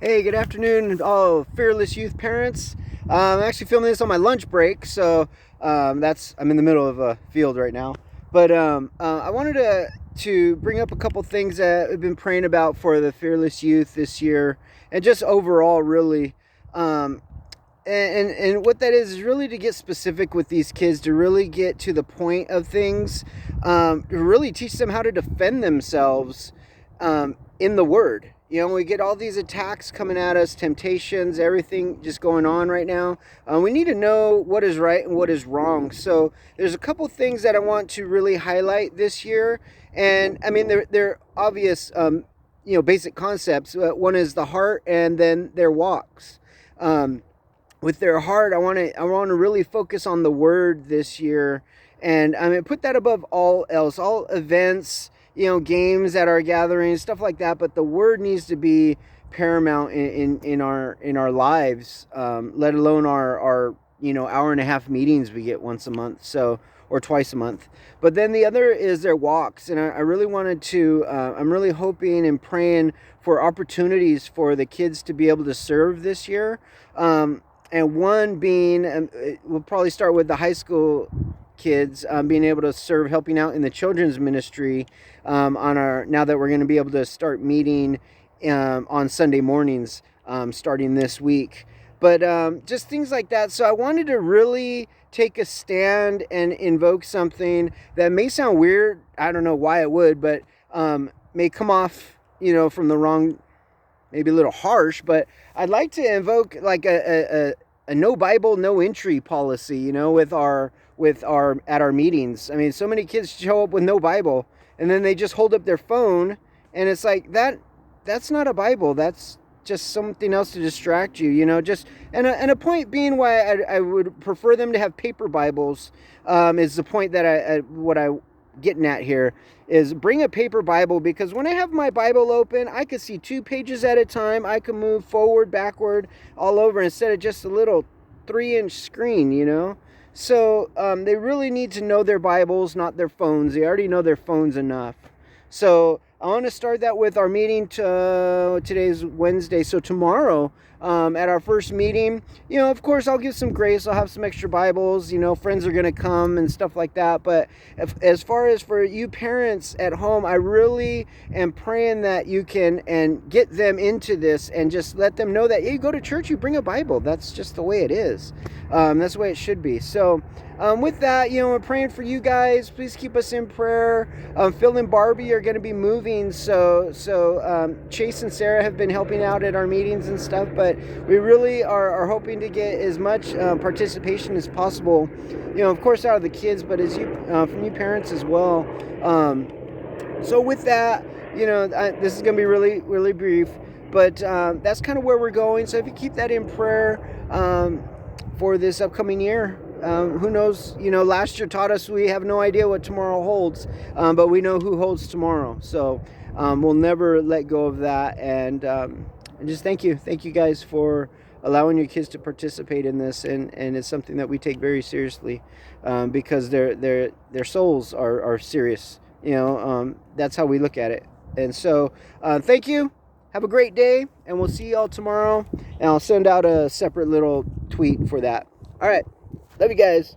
Hey, good afternoon, all fearless youth parents. I'm actually filming this on my lunch break, so I'm in the middle of a field right now. But I wanted to bring up a couple things that I've been praying about for the fearless youth this year, and just overall, really. Um, and what that is really to get specific with these kids, to really get to the point of things, to really teach them how to defend themselves in the Word. We get all these attacks coming at us, temptations, everything just going on right now. We need to know what is right and what is wrong. So there's a couple things that I want to really highlight this year, and I mean they're obvious, basic concepts. One is the heart, and then their walks. With their heart, I want to really focus on the Word this year, and I mean put that above all else, all events, games at our gatherings, stuff like that. But the Word needs to be paramount in our lives. Let alone our hour and a half meetings we get once a month, so or twice a month. But then the other is their walks, and I really wanted to. I'm really hoping and praying for opportunities for the kids to be able to serve this year. And one being, we'll probably start with the high school kids, being able to serve, helping out in the children's ministry, on our now that we're going to be able to start meeting on Sunday mornings, starting this week. But just things like that. So I wanted to really take a stand and invoke something that may sound weird. I don't know why it would, but may come off, from the wrong, maybe a little harsh. But I'd like to invoke like a no Bible, no entry policy, with our at our meetings. I mean, so many kids show up with no Bible, and then they just hold up their phone, and it's like that's not a Bible. That's just something else to distract you, just and a point being why I would prefer them to have paper Bibles, is the point that what I getting at here is bring a paper Bible, because when I have my Bible open, I can see 2 pages at a time. I can move forward, backward, all over, instead of just a little 3-inch screen. So they really need to know their Bibles, not their phones. They already know their phones enough. So I want to start that with our meeting. Today's Wednesday, so tomorrow, at our first meeting, of course I'll give some grace. I'll have some extra Bibles. Friends are going to come and stuff like that. But as far as for you parents at home, I really am praying that you can and get them into this, and just let them know that you go to church, you bring a Bible. That's just the way it is. That's the way it should be. So with that, we're praying for you guys. Please keep us in prayer. Phil and Barbie are going to be moving, so Chase and Sarah have been helping out at our meetings and stuff, but we really are hoping to get as much participation as possible, of course out of the kids, but as you from you parents as well. So with that, this is going to be really, really brief, but that's kind of where we're going. So if you keep that in prayer for this upcoming year. Who knows? Last year taught us we have no idea what tomorrow holds, but we know who holds tomorrow. So we'll never let go of that. And just thank you guys for allowing your kids to participate in this. And it's something that we take very seriously, because their souls are serious. That's how we look at it. And so thank you. Have a great day, and we'll see y'all tomorrow. And I'll send out a separate little tweet for that. All right. Love you guys.